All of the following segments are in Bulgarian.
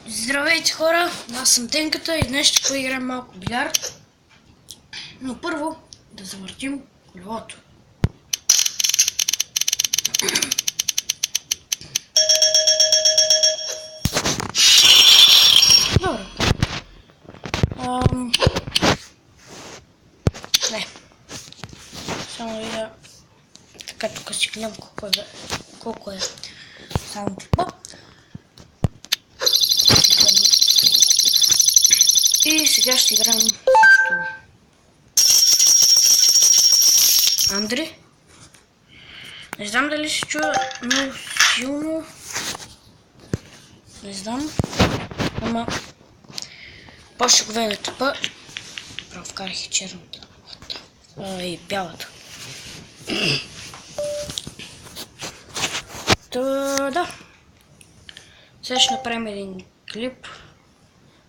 Здравейте хора, аз съм Тенката и днес ще поиграем малко билярд. Но първо да завъртим колелото. Добре. Не. Само да видя. Така, тук си гледам колко е само типа. И сега ще играем също Андри. Не знам дали се чува много силно. Не знам. Ама по-ще го видя тъпа. Право вкарах и черната. И бялата. Да. Сега ще направим един клип,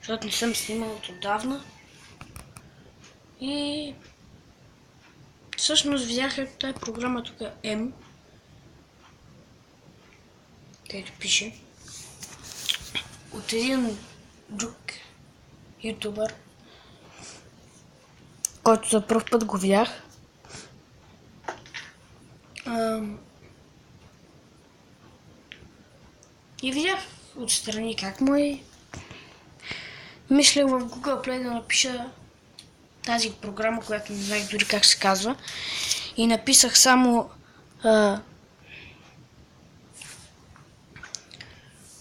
защото не съм снимал от отдавна. И всъщност видях тази програма тук M, където пише от един друг ютубър, който за пръв път го видях. И видях отстрани как му е. Мислех в Google Play да напиша тази програма, която не знаех дори как се казва. И написах само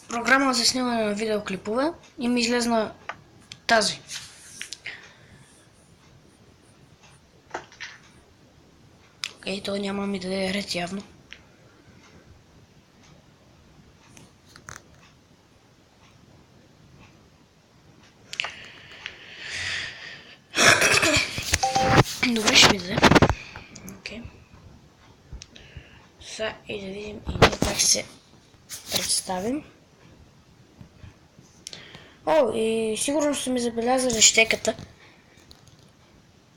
програма за снимане на видеоклипове и ми излезна тази. Окей, то няма ми да даде ред явно. Добре, ще ми даде. Окей. Сега и да видим и ние как се представим. О, и сигурно сте ми забелязали щеката,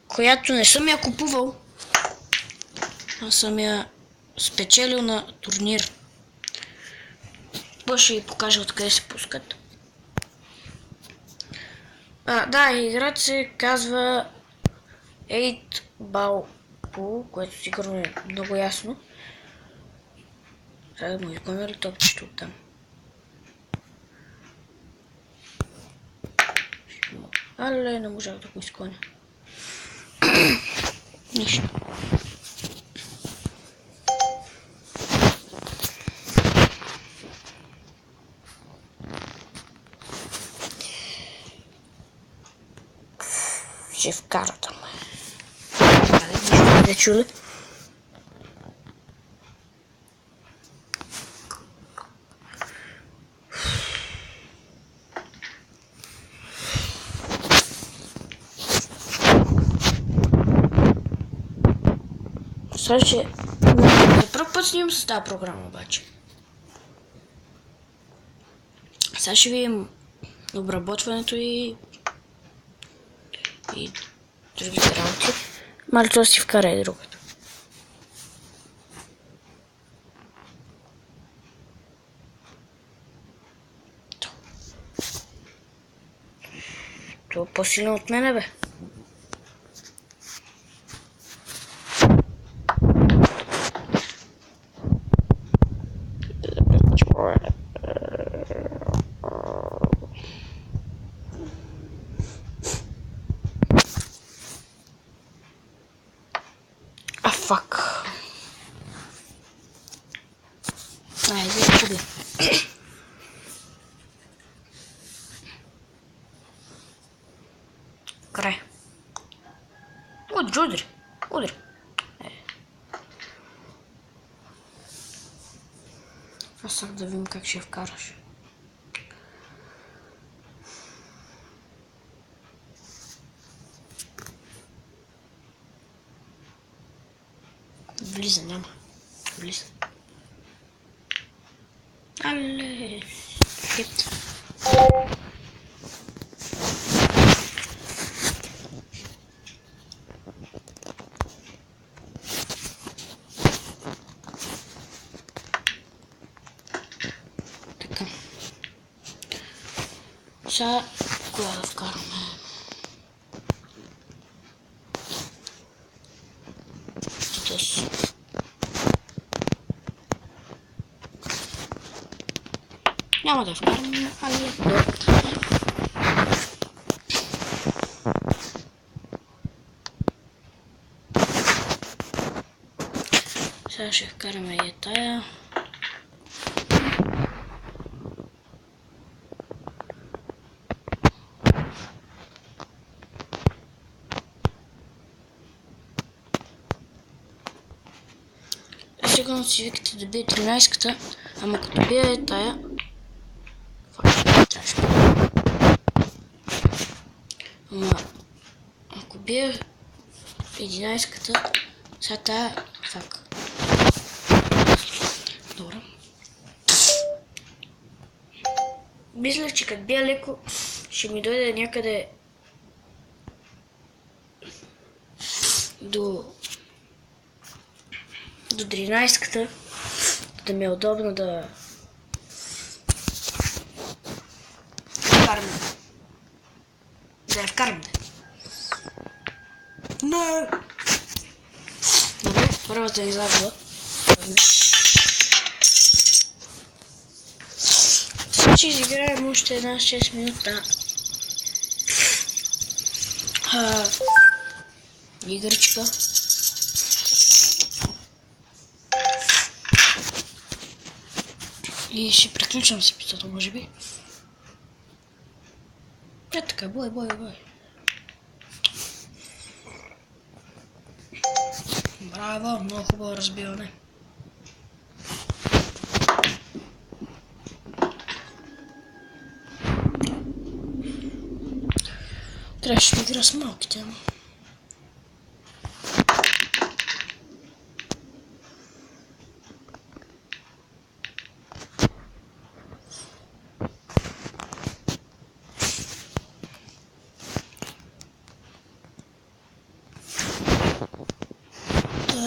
която не съм я купувал, а съм я спечелил на турнир. Ще ви покажа откъде се пускат. Да, играта се казва 8 Ball Pool, което сигурно е много ясно. Сега да му изгоня ли топчето оттам? Але, не можах да го изгоня. Нищо. Ще вкара там. Нищо не чули. Сега ще... За първ път снимам с тази програма обаче. Сега ще видим обработването и другите работи. Малето да си вкара и другото. Това е по-силно от мене, бе. Фак. Айде, ходи. Край. Удри. Аз сега да видим как ще вкараш. Влиза, няма. Влиза. Але. Хит. Така. Сега коя да вкараме? Няма да вкараме, ами сега ще вкараме и тая. Сигурно си викате да бие 13-ката, ама като бие тая... Ама ако бие 11-ката, сега тая... Фак. Добре. Мисля, че като бия леко, ще ми дойде някъде до 13-ката, да ми е удобно да вкарам. Да я вкарам. Но... Добре, първата излязла. Сега ще изиграем още една 6 минута. Игричка. И ще приключвам с епизода, може би. Е така, бой. Браво, много хубаво разбиване. Трябваше да игра с малките, ама.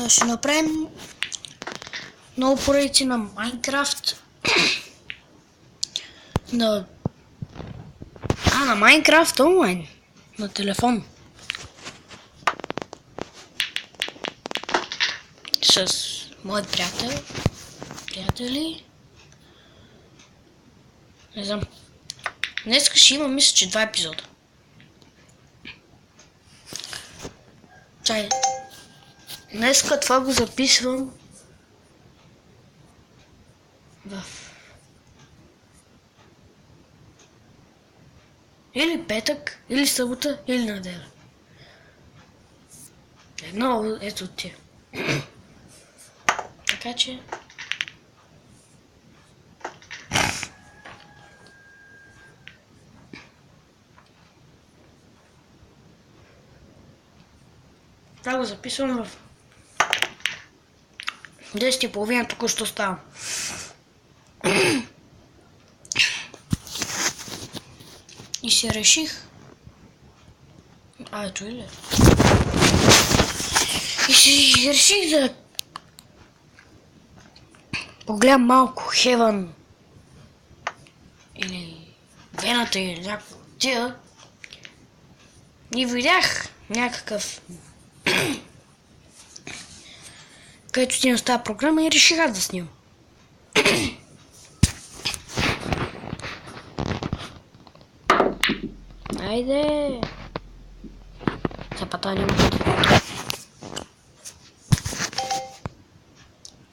Ще направим много поредици на Майнкрафт. На Майнкрафт онлайн. На телефон. С моят приятели. Не знам. Днес ще има, мисля, че 2 епизода. Чай. Днеска това го записвам в или петък, или събота, или неделя. Едно ето от тия. Така че... Това го записвам в 10:30, току-що ставам. И си реших... ето или? И си реших да погледам малко Heaven или Вената или някакво тия. И видях някакъв... където снимам с тази програма и реших аз да снимам. Айде! Запата няма.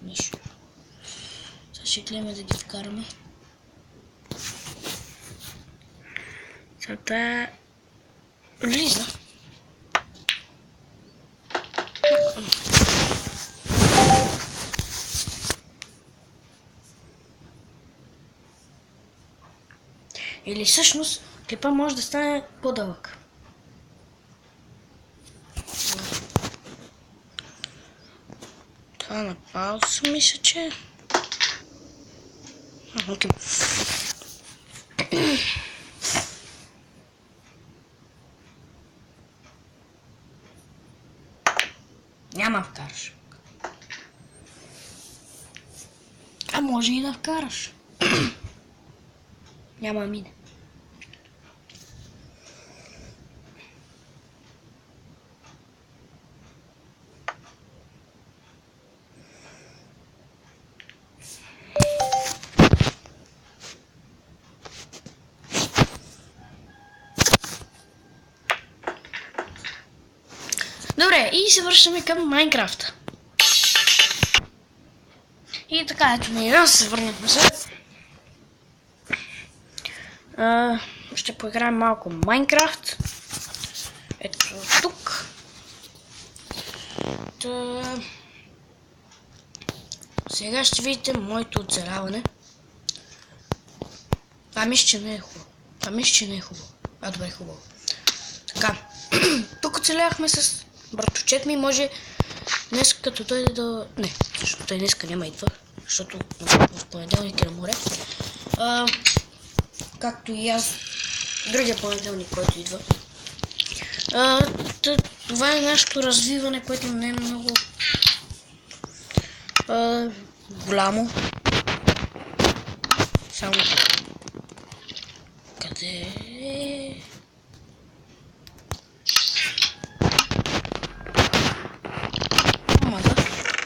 Нищо. Сега ще гледаме да ги вкараме. Сега влиза. Или всъщност клипа може да стане по-дълъг. Това на пауза мисля, че... Окей. Няма вкараш. А може и да вкараш. Няма мине. Добре, и се връщаме към Майнкрафт. И така, ето ни раз, се върнахме се. Ще поиграем малко Майнкрафт. Ето тук. Сега ще видите моето оцеляване. Това мисля, че не е хубаво. Добре, хубаво. Така. Тук оцеляхме с братовчет ми. Може днес като дойде да... Не, защото той днеска няма идва. Защото в понеделник е на море. Както и аз. Другия понеделник, който идва. Това е нашето развиване, което не е много голямо. Само къде е?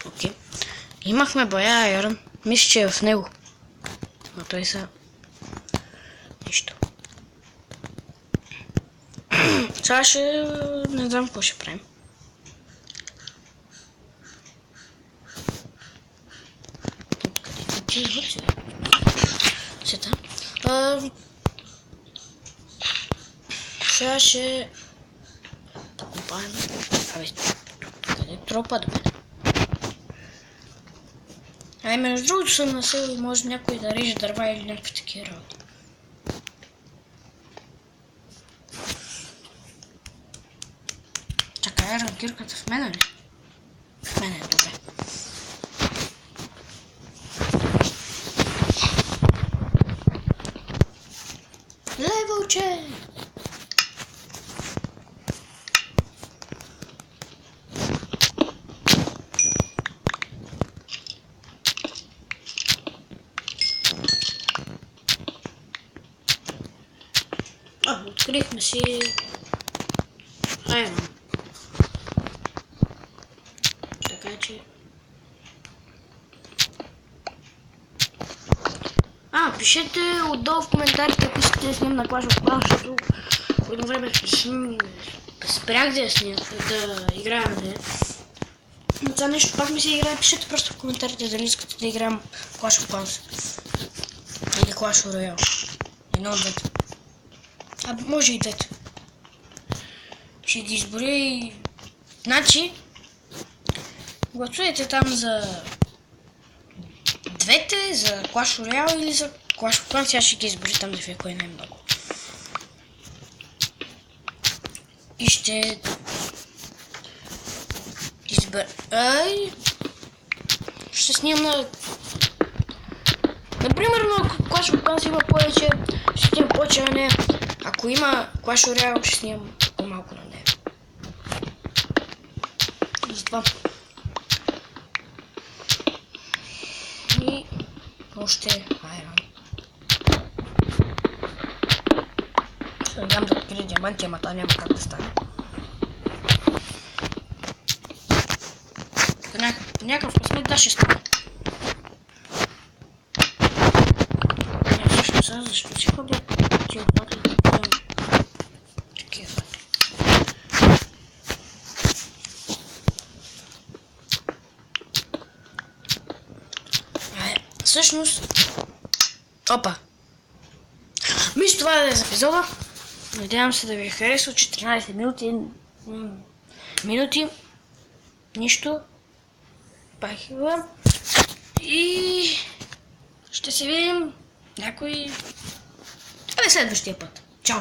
Окей. Имахме бая айрон. Мисля, че е в него. Но той са... Нищо. Сега ще... Не знам какво ще правим. Сега ще... Да купаем... Къде тропа да бъде? Между другото съм на село и може някой да реже дърва или някакви такива работи. Чакай, ранкирката в мене ли? В мене е добре. Левелче! Открихме си айрон. Така че... Пишете отдолу в коментарите, ако искате да снимам на Clash of Clans, защото по едно време спрях да играем. Но това нещо пак ми се играе. Пишете просто в коментарите дали искате да играем Clash of Clans. Или Clash Royale. Едно от двете. Може и двете. Ще ги изборя и... Значи... Гласувайте там за... Двете, за Clash Royale или за Clash of Clans. Сега ще ги изборя там да ви кое най-много. И ще... избера... Ще снимам на... Например, ако Clash of Clans има повече, ще снимам повече на нея. Ако има Clash Royale, ще снимам по-малко на нея. И затова. И още айрон. Ще дам да открия диаманти, ама това няма как да стане. Някакъв късмет да ще стане. Защо си ходя тия пак да правим такива? Всъщност... Опа! Мисля това да е за епизода. Надявам се да ви е харесало. 14 минути. Нищо. Пак идвам. И... ще се видим някой... Това е следващия път. Чао!